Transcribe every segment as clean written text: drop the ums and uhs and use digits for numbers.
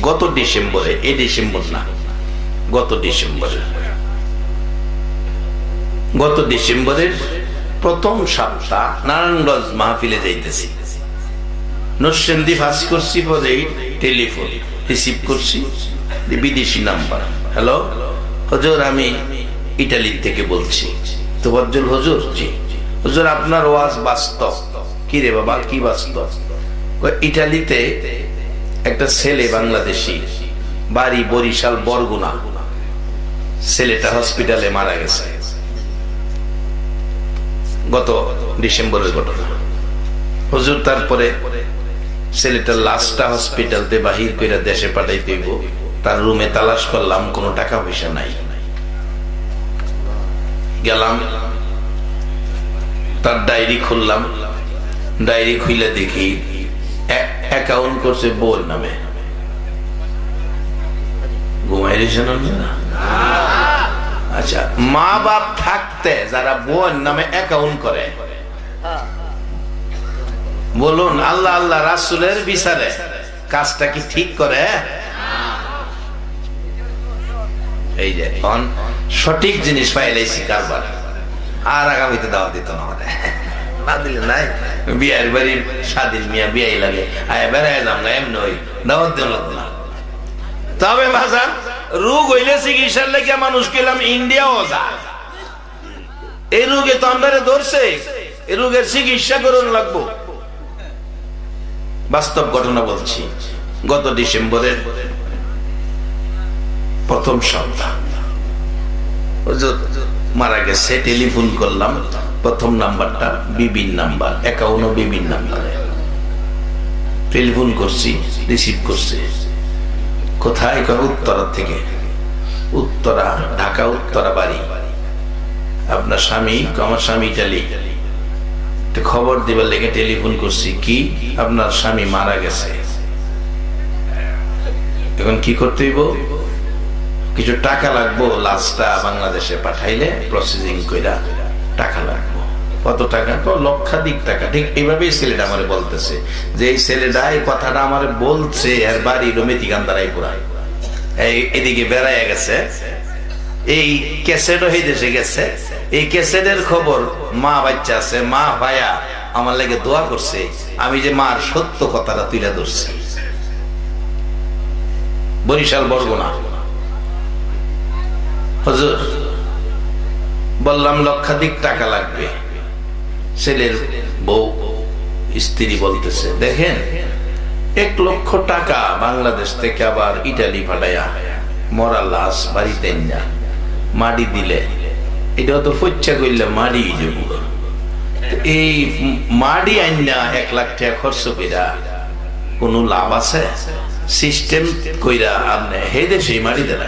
গত ডিসেম্বরে, এই ডিসেম্বর না, গত ডিসেম্বরের প্রথম সপ্তাহ নারায়ণগঞ্জ মাহফিলে যাইতেছি। নরসিংদী ফাঁস করছি, পরে টেলিফোন রিসিভ করছি, বিদেশি নাম্বার। হ্যালো হুজুর, আমি ইটালি থেকে বলছি। তোফাজ্জল হুজুর? জি হুজুর, আপনার ওয়াজ বাস্তব। কি রে বাবা, কি বাস্তব? ইটালিতে একটা ছেলে বাংলাদেশি, বাড়ি বরিশাল বরগুনা, ছেলেটা হসপিটালে মারা গেছে, গত ডিসেম্বরের ঘটনা হুজুর। তারপরে ছেলেটার লাশটা হসপিটালতে বাহির করে দেশে পাঠাইতে হইব। তার রুমে তালাশ করলাম, কোনো টাকা পয়সা নাই। গেলাম, তার ডায়েরি খুললাম, ডায়েরি খুলে দেখি অ্যাকাউন্ট করছে বউর নামে। ঘুমাই দিয়েছেন না? আচ্ছা, মা বাপ থাকতে যারা বউর নামে অ্যাকাউন্ট করে, বলুন আল্লাহ আল্লাহ রাসূলের বিচারে কাজটা কি ঠিক করে? এই যে সঠিক জিনিস পাইলাইছি কারবার, আর আগামীতে দাওয়াত দিত না, না দিলে নাই। বিয়ের বাড়ি স্বাধীন মিয়া বিয়াই লাগে, আয় বেড়ায় যাম না, এমনি ওই দাওয়াত দিল না। তবে বাজার রোগ হইলে চিকিৎসার লেগে মানুষ গেলাম ইন্ডিয়াও যা। এই রোগে তো আমরা ধরছে, এই রোগের চিকিৎসা করুন লাগবো। বাস্তব ঘটনা বলছি, গত ডিসেম্বরের প্রথম সপ্তাহ মারা গেছে। টেলিফোন করলাম, প্রথম নাম্বারটা বিবির নাম্বার, অ্যাকাউন্টও বিবির নাম্বারে। টেলিফোন করছি, রিসিভ করছে। কোথায়? উত্তরা থেকে। উত্তরা, ঢাকা উত্তরা বাড়ি। আপনার স্বামী? আমার স্বামী ইটালি। খবর দিবার লেগে টেলিফোন করছি। কি? আপনার স্বামী মারা গেছে। এখন কি করতে হইব? কিছু টাকা লাগবো, লাশটা বাংলাদেশে পাঠাইলে প্রসেসিং কইরা টাকা লাগবো। কত টাকা? লক্ষাধিক টাকা। ঠিক এইভাবেই ছেলেটা আমার বলতেছে, যে এই ছেলেটা এই কথাটা আমার বলছে, আর বাড়ি মেথিকান্দারাই পুরাই এদিকে বেড়াইয়া গেছে। এই ক্যাসেটও এই দেশে গেছে। এই ক্যাসেটের খবর মা বাচ্চা আছে, মা ভাইয়া আমার লাগে দোয়া করছে, আমি যে মার সত্য কথাটা তুলে ধরছি। বরিশাল বরগুনা। হুজুর বললাম লক্ষাধিক টাকা লাগবে। ছেলের বউ স্ত্রী বলতেছে, দেখেন 1 লক্ষ টাকা বাংলাদেশ থেকে আবার ইটালি পাঠাইয়া মরা লাশ বাড়িতে না মাটি দিলে, এটাও তো ফচ্চা করলে মাটি যাব। এই মাটি আইনা 1 লাখ টাকা খরচ কইরা কোন লাভ আছে? সিস্টেম কইরা আপনি হে দেশে মাটি দেন।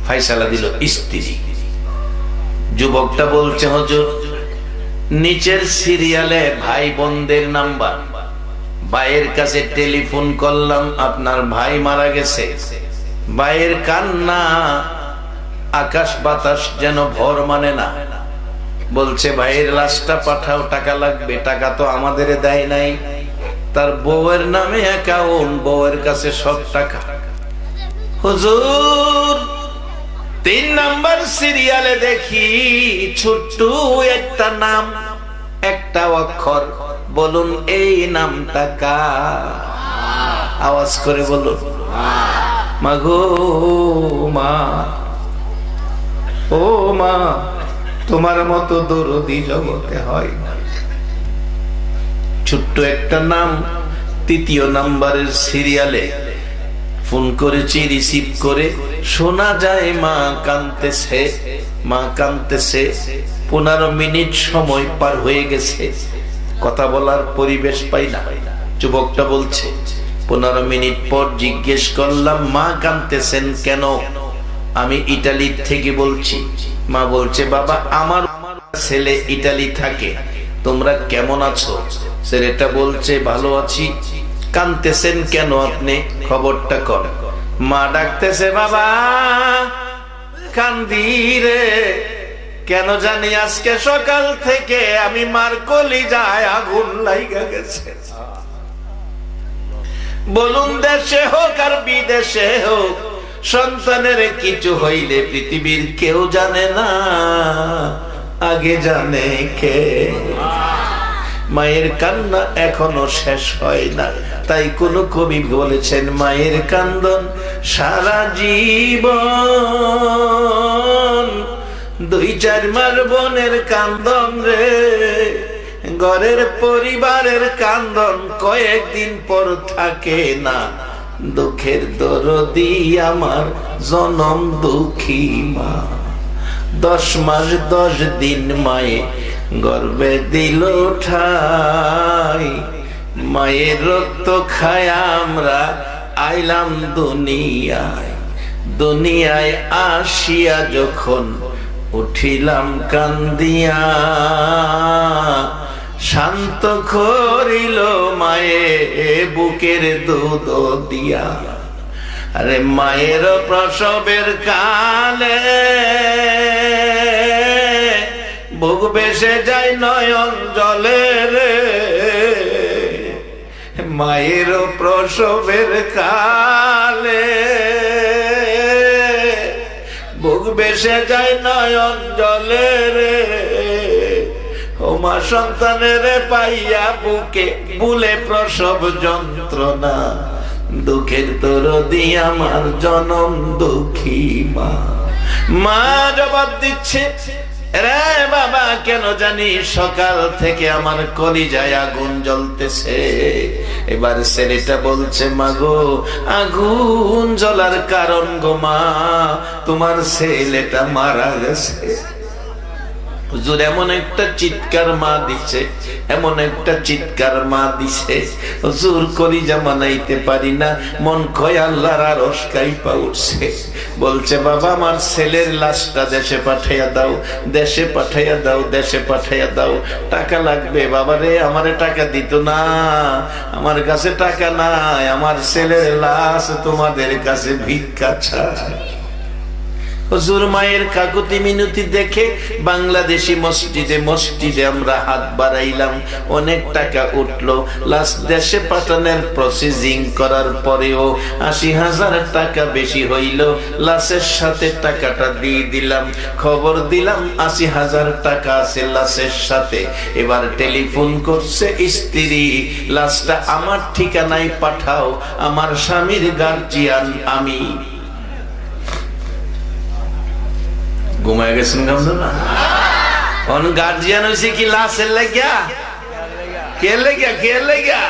ফাইসালা দিল স্ত্রী। যুবকটা বলছে, হুজুর নিচের সিরিয়ালে ভাই বোনদের নাম্বার, ভাইয়ের কাছে টেলিফোন করলাম, আপনার ভাই মারা গেছে। ভাইয়ের কান্না আকাশ বাতাস যেন ভর মানে না। বলছে ভাইয়ের লাশটা পাঠাও, টাকা লাগবে। টাকা তো আমাদের দেয় নাই, তার বউয়ের নামে অ্যাকাউন্ট, বউয়ের কাছে সব টাকা। হুজুর 3 নাম্বার সিরিয়ালে দেখি ছোট্ট একটা নাম, একটা অক্ষর। বলুন এই নামটা কার? আওয়াজ করে বলুন। মাগো মা, ও মা, তোমার মতো দরদি জগতে হয় না। ছোট্ট একটা নাম, 3য় নাম্বারের সিরিয়ালে ফোন করেছি, রিসিভ করে শোনা যায় মা কাঁদতেছে, মা কাঁদতেছে। 15 মিনিট সময় পার হয়ে গেছে, কথা বলার পরিবেশ পাই না। যুবকটা বলছে 15 মিনিট পর জিজ্ঞেস করলাম, মা কাঁদতেছেন কেন? আমি ইটালি থেকে বলছি। মা বলছে, বাবা আমার ছেলে ইটালি থাকে, তোমরা কেমন আছো? ছেলেটা বলছে, ভালো আছি। কাঁদতেছেন কেন আপনি? খবরটা কর। মা ডাকতেছে, বাবা কান্দি রে, কেন জানি আজকে সকাল থেকে আমি মার কলিজায় আগুন লাগা গেছে। বলুন দেশে হোক আর বিদেশে হোক, সন্তানের কিছু হইলে পৃথিবীর কেউ জানে না, আগে জানে কে? মায়ের কান্না এখনো শেষ হয় না। তাই কোন কবি বলেছেন, মায়ের কান্দন সারা জীবন, 2-4 মাস বোনের কান্দন রে, ঘরের পরিবারের কান্দন কয়েকদিন পর থাকে না। দুঃখের দরদি আমার জনম দুঃখী মা, 10 মাস 10 দিন মায়ে গর্বে দিল ঠাই, মায়ের রক্ত খায় আমরা আইলাম দুনিয়ায়। দুনিয়ায় আসিয়া যখন উঠিলাম কান্দিয়া, শান্ত করিল মায়ে বুকের দুধ দিয়া। আরে মায়ের প্রসবের কালে বুক বেসে যায় নয়ন জলে রে, মায়ের প্রসবের কালে বুক বেসে যায় নয়ন জলে রে। ও মা সন্তানের পাইয়া বুকে বুলে প্রসব যন্ত্রণা, দুঃখের দরদি আমার জনম দুঃখী মা। মা জবাব দিচ্ছে, রে বাবা কেন জানি সকাল থেকে আমার কলিজায় আগুন জ্বলতেছে। এবার ছেলেটা বলছে, মা গো আগুন জ্বলার কারণ গো মা, তোমার ছেলেটা মারা গেছে। হুজুর এমন একটা চিৎকার মা দিছে, এমন একটা চিৎকার মা দিছে, হুজুর কলিজা মানাইতে পারি না, মন কয় আল্লাহর আরশ কাঁইপা উঠছে। বলছে, বাবা আমার ছেলের লাশটা দেশে পাঠাইয়া দাও, দেশে পাঠাইয়া দাও, দেশে পাঠাইয়া দাও। টাকা লাগবে বাবা রে, আমারে টাকা দিত না, আমার কাছে টাকা নাই, আমার ছেলের লাশ তোমাদের কাছে ভিক্ষা চায়। হুজুর মায়ের কাকুতি মিনতি দেখে বাংলাদেশি মসজিদে মসজিদে আমরা হাত বাড়াইলাম, অনেক টাকা উঠলো। লাস্ট দেশে পাঠানোর প্রসেসিং করার পরেও 80,000 টাকা বেশি হইল। লাশের সাথে টাকাটা দিয়ে দিলাম, খবর দিলাম 80,000 টাকা আছে লাশের সাথে। এবার টেলিফোন করছে স্ত্রী, লাশটা আমার ঠিকানায় পাঠাও, আমার স্বামীর গার্জিয়ান আমি। ঘুমায় গেছেন না? গার্জিয়ান হয়েছে কি লাশের লাগিয়া? কে লাগিয়া? কে লাগিয়া?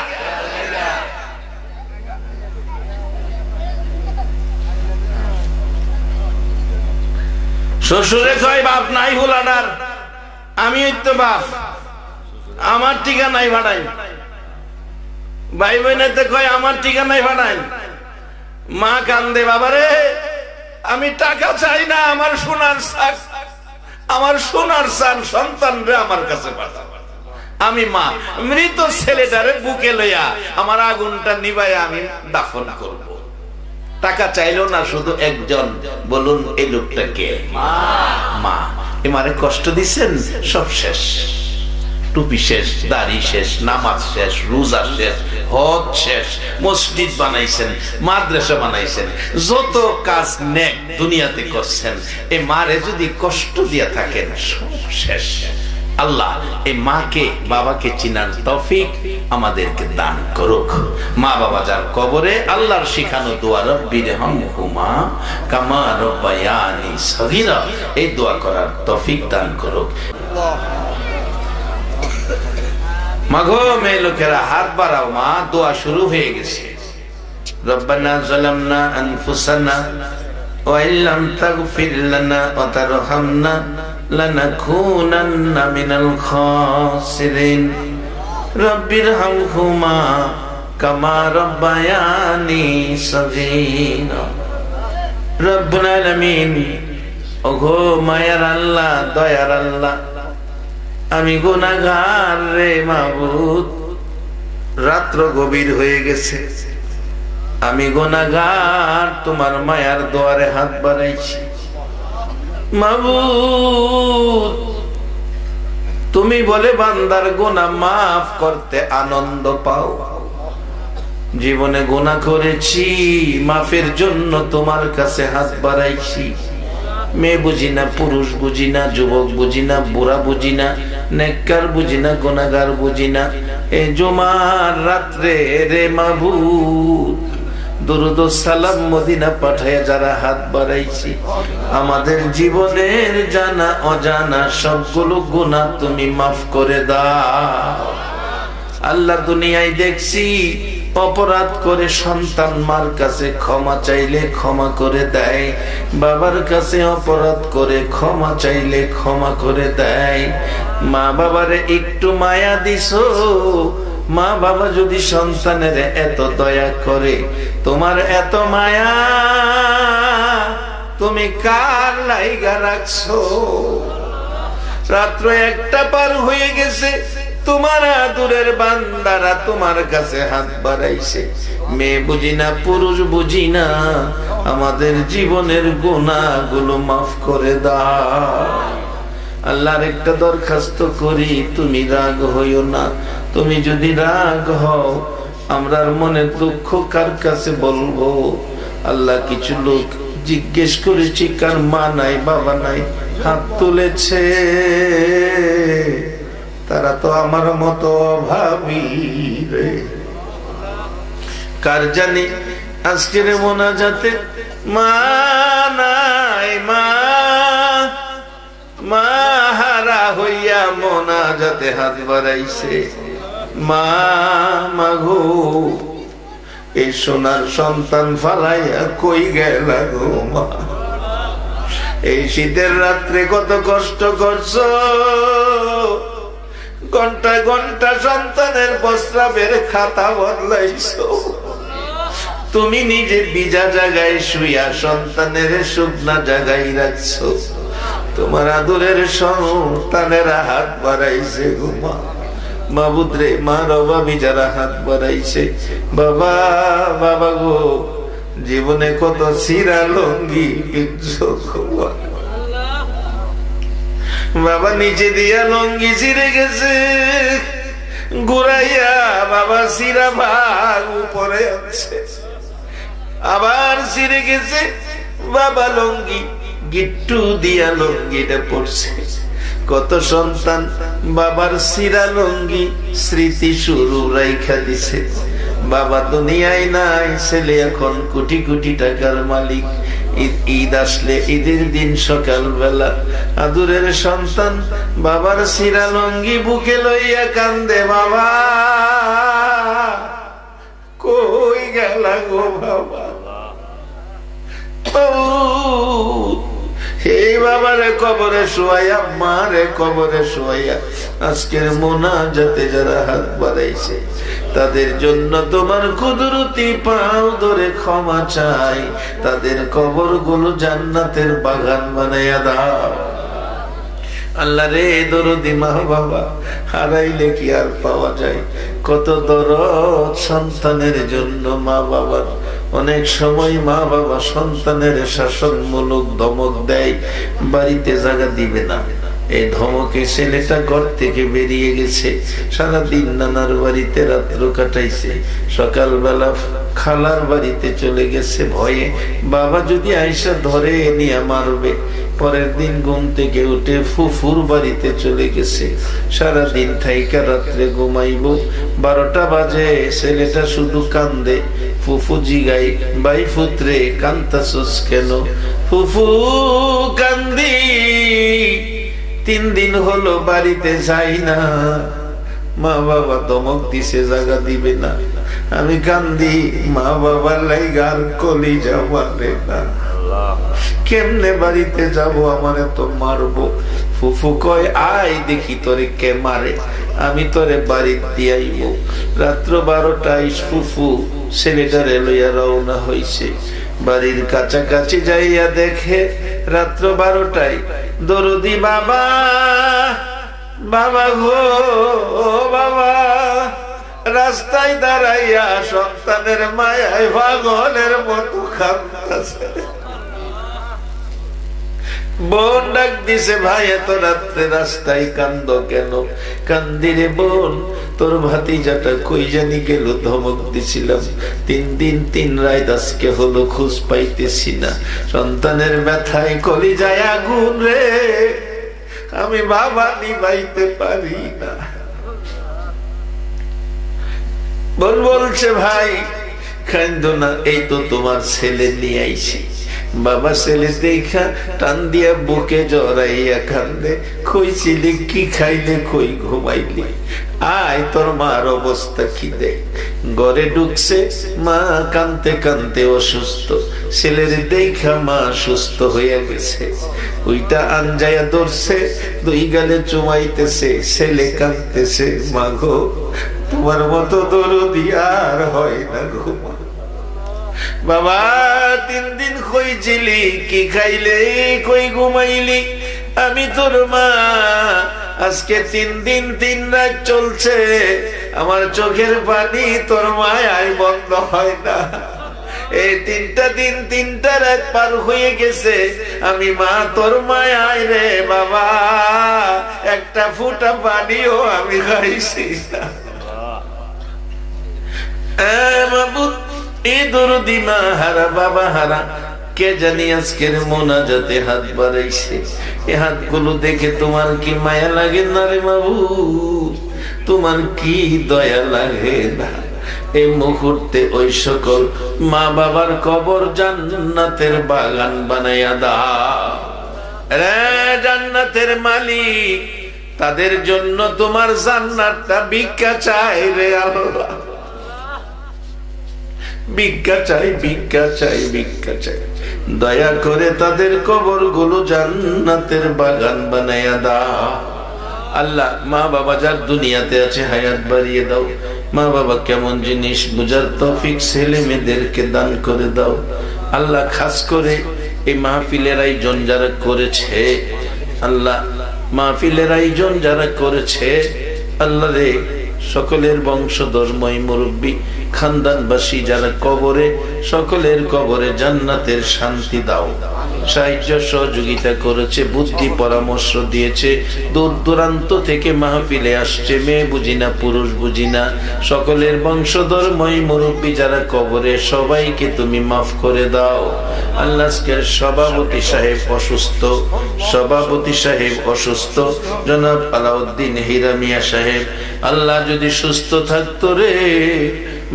শ্বশুরে কয় বাপ নাই হুলাডার, আমি তো বাপ, আমার ঠিকানায় ভাড়াই। ভাই বোনেতে কয় আমার ঠিকানায় ভাড়াই। মা কান্দে, বাবারে আমি টাকা চাই না, আমার সোনার শাক, আমার সোনার শাক সন্তানরে আমার কাছে পাঠাও। আমি মা মৃত ছেলেটারে বুকে লইয়া আমার আগুনটা নিভাইয়া আমি দাফন করব। টাকা চাইলো না শুধু একজন, বলুন এই লোকটা কে? মা। এমারে কষ্ট দিচ্ছেন, সব শেষ, টুপি শেষ, দাড়ি শেষ, নামাজ শেষ, রোজা শেষ, হজ শেষ, মসজিদ বানাইছেন, মাদ্রাসা বানাইছেন, যত কাজ নেক দুনিয়াতে করছেন, এই মারে যদি কষ্ট দিয়া থাকেন সব শেষ। আল্লাহ এই মাকে বাবাকে চিনার তৌফিক আমাদেরকে দান করুক। মা বাবা যার কবরে আল্লাহর শিখানো দোয়া, রব্বিরহামহুমা কামা রাব্বায়ানি সগীরা, এই দোয়া করার তৌফিক দান করুক। মাগো মেয়ে লোকেরা হাত বাড়াও, মা দোয়া শুরু হয়ে গেছে। রব্বানা যালামনা আনফুসানা ওয়া ইল্লাম তাগফির লানা ওয়া তারহামনা লানাকুনান্না মিনাল খাসিরিন রব্বিরহামহুমা কামা রাব্বায়ানি সগীরা। রব্বুল আলামিন, ওগো মায়ার আল্লাহ, দয়ার আল্লাহ, আমি গুনাহগার রে মাবুদ, রাত্র গভীর হয়ে গেছে, আমি গুনাহগার, তোমার মায়ার দুয়ারে হাত বাড়াইছি। মাবুদ তুমি বলে বান্দার গুনাহ মাফ করতে আনন্দ পাও, জীবনে গুনাহ করেছি, মাফের জন্য তোমার কাছে হাত বাড়াইছি। মেয়ে বুঝি না, পুরুষ বুঝি না, যুবক বুঝি না, বুড়া বুঝি না, নেককার বুঝি না, গুনাহগার বুঝি না। এই জুমার রাত্রে রে মাবুদ, দুরুদ ও সালাম মদিনা পাঠায় যারা হাত বাড়াইছি, আমাদের জীবনের জানা অজানা সবগুলো গুনাহ তুমি মাফ করে দাও। আল্লাহ, দুনিয়ায় দেখছি অপরাধ করে সন্তান মার কাছে ক্ষমা চাইলে ক্ষমা করে দেয়, বাবার কাছে অপরাধ করে ক্ষমা চাইলে ক্ষমা করে দেয়। মা বাবারে একটু মায়া দিছো, মা বাবা যদি সন্তানের এত দয়া করে, তোমার এত মায়া তুমি কার লাইগা রাখছো? রাত্র 1টা পার হয়ে গেছে, তোমার আদরের বান্দারা তোমার কাছে হাত বাড়াইছে। মেয়ে বুঝি না, পুরুষ বুঝি না, আমাদের জীবনের গুনাহগুলো মাফ করে দাও। আল্লাহর একটা দরখাস্ত করি, তুমি রাগ হইও না। তুমি যদি রাগ হও, আমরার মনের দুঃখ কার কাছে বলবো? আল্লাহ, কিছু লোক জিজ্ঞেস করেছি কার মা নাই বাবা নাই, হাত তুলেছে। তারা তো আমার মতো অভাবী রে। কার জানি আজকের মোনাজাতে মা নাই, মা হারা হইয়া মোনাজাতে হাত বাড়াইছে। মা মাগো, এই সোনার সন্তান ফালাইয়া কই গেলা গো মা? এই শীতের রাত্রে কত কষ্ট করছো, ঘন্টা ঘন্টা সন্তানের প্রস্রাবের খাতা বদলাইছো। তুমি নিজে ভিজা জায়গায় শুইয়া সন্তানের শুকনা জায়গায় রাখছো। তোমার আদরের সন্তানেরা হাত বাড়াইছে গো মা। মাবুদ রে, মার অভাবী যারা হাত বাড়াইছে, বাবা বাবা গো, জীবনে কত সিরা লঙ্গি পিনছো বাবা, নিচে দিয়া লঙ্গি ছিঁড়ে গেছে, ঘুরাইয়া বাবা সিরা ভাগ উপরে আছে, আবার ছিঁড়ে গেছে বাবা লঙ্গি, গিট্টু দিয়া লঙ্গিটা পড়ছে। কত সন্তান বাবার সিরা লঙ্গি স্মৃতি শুরু রাইখা দিছে। বাবা দুনিয়ায় নাই, ছেলে এখন কোটি কোটি টাকার মালিক। ঈদ আসলে ঈদের দিন সকাল বেলা আদুরের সন্তান বাবার সিরা লঙ্গি বুকে লইয়া কান্দে, বাবা কই গেলা গো বাবা? এই বাবারে কবরে শোয়াইয়া, মারে কবরে শোয়াইয়া আজকের মোনাজাতে যারা হাত বাড়াইছে, তাদের জন্য তোমার কুদরতি পাও ধরে ক্ষমা চাই। তাদের কবর গুলো জান্নাতের বাগান বানাইয়া দাও। আল্লাহ রে, দরদি মা বাবা হারাইলে কি আর পাওয়া যায়? কত দরদ সন্তানের জন্য মা বাবার। অনেক সময় মা বাবা সন্তানের শাসনমূলক ধমক দেয়, বাড়িতে জায়গা দিবে না। এই ধমকে ছেলেটা ঘর থেকে বেরিয়ে গেছে, সারাদিন নানার বাড়িতে রাত্র কাটাইছে, সকালবেলা খালার বাড়িতে চলে গেছে ভয়ে বাবা যদি আইসা ধরে নিয়ে মারবে। পরের দিন ঘুম থেকে উঠে ফুফুর বাড়িতে চলে গেছে, সারাদিন থাইকা রাত্রে ঘুমাইব। 12টা বাজে, ছেলেটা শুধু কান্দে। ফুফু জিগাই, ভাই পুত্রে কান্তাছস কেন? ফুফু কান্দি, 3 দিন হলো বাড়িতে যাই না, মা বাবা ধমক দিছে জায়গা দিবে না। আমি কান্দি, মা বাবার লাইগার কলিজা মারে না, কেমনে বাড়িতে যাব? আমারে তো মারবো। ফুফু কয়, আয় দেখি তোরে কে মারে, আমি তোরে বাড়ি দিয়াইব। রাত্র 12টায় ফুফু ছেলেটারে লইয়া রওনা হইছে। বাড়ির কাছাকাছি যাইয়া দেখে রাত্র 12টায় দরদি বাবা, বাবা গো বাবা, রাস্তায় দাঁড়াইয়া সন্তানের মায়ায় পাগলের মতো কাঁদতেছে। বোন ডাক দিছে, ভাই এত রাত্রে রাস্তায় কান্দ কেন? কান্দিরে বোন, তোর ভাতিজাটা কই জানি গেল, ধমক দিছিলাম 3 দিন 3 রাত, আজকে হলো খোঁজ পাইতেছি না। সন্তানের ব্যথায় কলিজায় আগুন রে, আমি বাবা নিভাইতে পারি না। বোন বলছে, ভাই কান্দো না, এই তো তোমার ছেলে নিয়ে আইছি। বাবা ছেলে দেখা টান দিয়া বুকে জড়াইয়া কান্দে, কইছিলি কি খাইলে, কই ঘুমাইলি, আয় তোর মার অবস্থা কি দেখ। ঘরে ঢুকছে, মা কানতে কানতে অসুস্থ, ছেলের দেখা মা সুস্থ হইয়া গেছে। ওইটা আনজায়া ধরছে, 2 গালে চুমাইতেছে, ছেলে কাঁদতেছে, মা গো তোমার মতো দরদি আর হয় না গো। বাবা 3 দিন কইছিলি কি খাইলে, কই ঘুমাইলি, আমি তোর মা, আজকে 3 দিন 3 রাত চলছে, আমার চোখের পানি তোর মায়ায় বন্ধ হয় না। এই 3টা দিন 3টা রাত পার হয়ে গেছে, আমি মা তোর মায়ায় রে বাবা, একটা ফুটা পানিও আমি খাইছি না। মাবুদ, এই দরদি মা হারা বাবা হারা কে জানি আজকের মোনাজাতে হাত বাড়াইছে, এই হাতগুলো দেখে তোমার কি মায়া লাগে না রে মাবুদ? তোমার কি দয়া লাগে না? এই মুহূর্তে ওই সকল মা বাবার কবর জান্নাতের বাগান বানাইয়া দাও রে জান্নাতের মালিক। তাদের জন্য তোমার জান্নাতটা ভিক্ষা চাই রে আল্লাহ, ভিক্ষা চাই, ভিক্ষা চাই, ভিক্ষা চাই। দয়া করে তাদের কবর গুলো জান্নাতের বাগান বানাইয়া দাও আল্লাহ। মা বাবা যার দুনিয়াতে আছে হায়াত বাড়িয়ে দাও। মা বাবা কেমন জিনিস বুঝার তৌফিক ছেলে মেয়েদেরকে দান করে দাও আল্লাহ। খাস করে এই মাহফিলের আয়োজন যারা করেছে আল্লাহ, মাহফিলের আয়োজন যারা করেছে আল্লাহ রে, সকলের বংশধর্মই মুরব্বী খানদানবাসী যারা কবরে, সকলের কবরে জান্নাতের শান্তি দাও। সাহায্য সহযোগিতা করেছে, বুদ্ধি পরামর্শ দিয়েছে, দূর দূরান্ত থেকে মাহফিলে আসছে, মেয়ে বুঝি না পুরুষ বুঝি না, সকলের বংশধর্মই মুরব্বী যারা কবরে, সবাইকে তুমি মাফ করে দাও আল্লাহ। আজকের সভাপতি সাহেব অসুস্থ, সভাপতি সাহেব অসুস্থ, জনাব আলাউদ্দিন হীরা মিয়া সাহেব আল্লাহ যদি সুস্থ থাকতো রে,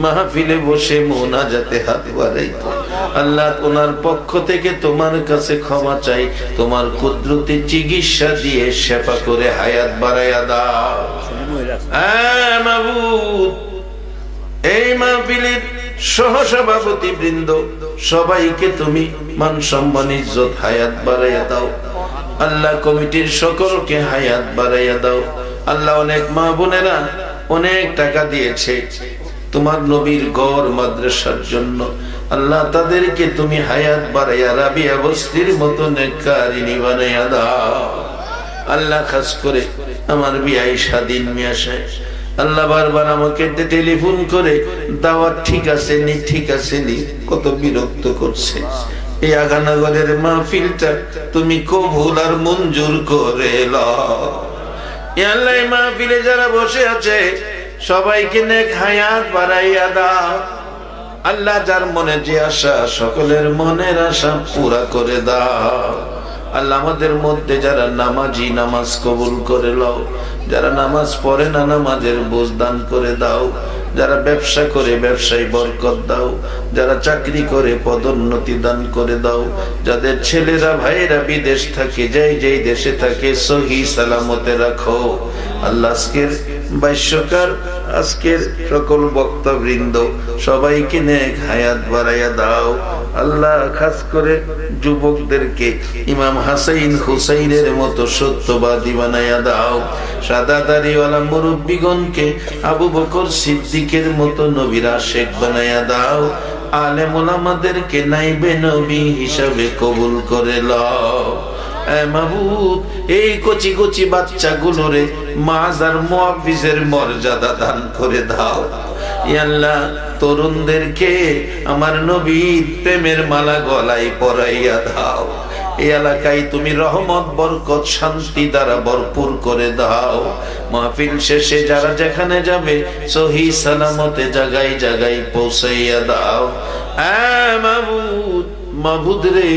মাহফিলে বসে মোনাজাতে হাত বাড়াইতো আল্লাহ। ওনার পক্ষ থেকে তোমার কাছে ক্ষমা চাই, তোমার কুদরতি চিকিৎসা দিয়ে শেফা করে হায়াত বাড়াইয়া দাও মাবুদ। এই মাহফিলের সহসভাপতি বৃন্দ সবাইকে তুমি মান সম্মান ইজ্জত হায়াত বাড়াইয়া দাও আল্লাহ। কমিটির সকলকে হায়াত বাড়াইয়া দাও আল্লাহ। অনেক মা বোনেরা অনেক টাকা দিয়েছে তোমার নবীর ঘর মাদ্রাসার জন্য আল্লাহ, তাদেরকে তুমি হায়াত বাড়াইয়া রাবিয়া বস্তির মতো নেককারিনী বানাইয়া দাও আল্লাহ। খাস করে আমার বিয়াই স্বাধীন মিয়া সাহেব আল্লাহ বারবার আমাকে টেলিফোন করে দাওয়াত ঠিক আছে নি, ঠিক আছে নি, কত বিরক্ত করছে। এই আগানগরের মাহফিলটা তুমি কবুল আর মঞ্জুর করে লও আল্লাহ। মাহফিলে যারা বসে আছে সবাইকে নেক হায়াত বাড়াইয়া দাও আল্লাহ। যার মনে যে আশা, সকলের মনের আশা পুরা করে দাও আল্লাহ। আমাদের মধ্যে যারা নামাজি নামাজ কবুল করে লও, যারা নামাজ পড়ে না নামাজের বোঝ দান করে দাও, যারা ব্যবসা করে ব্যবসায় বরকত দাও, যারা চাকরি করে পদোন্নতি দান করে দাও, যাদের ছেলেরা ভাইয়েরা বিদেশ থাকে, যেই যেই দেশে থাকে সহি সালামতে রাখো আল্লাহ। আজকের ভাষ্যকার, আজকের সকল বক্তবৃন্দ সবাইকে নেক হায়াত বাড়াইয়া দাও আল্লাহ। খাস করে যুবকদেরকে ইমাম হাসাইন হুসাইনের মতো সত্যবাদী বানাইয়া দাও। সাদা দাড়িওয়ালা মুরব্বীগণকে আবু বকর সিদ্দিকের মতো নবীর আশেক বানাইয়া দাও। আলেম ওলামাদেরকে নাইবে নবী হিসাবে কবুল করে লও মাবুদ। এই কচি কচি বাচ্চাগুলোরে মাজার মুআফিজের মর্যাদা দান করে দাও আল্লাহ। তরুণদেরকে আমার নবীর প্রেমের মালা গলায় পরাইয়া দাও এই এলাকায় তুমি রহমত বরকত শান্তি দ্বারা ভরপুর করে দাও। মাহফিল শেষে যারা যেখানে যাবে সহি সালামতে জায়গায় জায়গায় পৌঁছাইয়া দাও। মাবুদ, মাবুদ রে,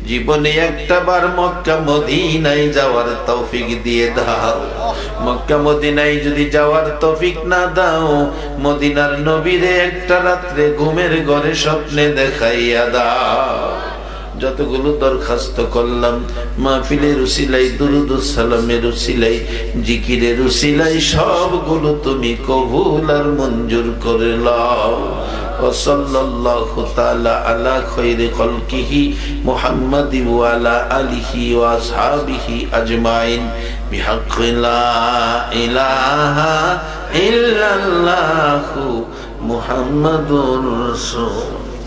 জীবনে একটা বার মক্কা মদিনায় যাওয়ার তৌফিক দিয়ে দাও। মক্কা মদিনায় যদি যাওয়ার তৌফিক না দাও, মদিনার নবীরে একটা রাত্রে ঘুমের ঘরে স্বপ্নে দেখাইয়া দাও। যতগুলো দরখাস্ত করলাম মাহফিলের উসিলাই, দুরুদ সালামের উসিলাই, জিকিরের উসিলাই, সবগুলো তুমি কবুল আর মঞ্জুর করে লও। ওয়াসাল্লাল্লাহু তাআলা আলা খায়রি খালকিহি মুহাম্মাদি ওয়া আলা আলিহি ওয়া আসহাবিহি আজমাইন বিহাক্কি লা ইলাহা ইল্লাল্লাহু মুহাম্মাদুর রাসূল।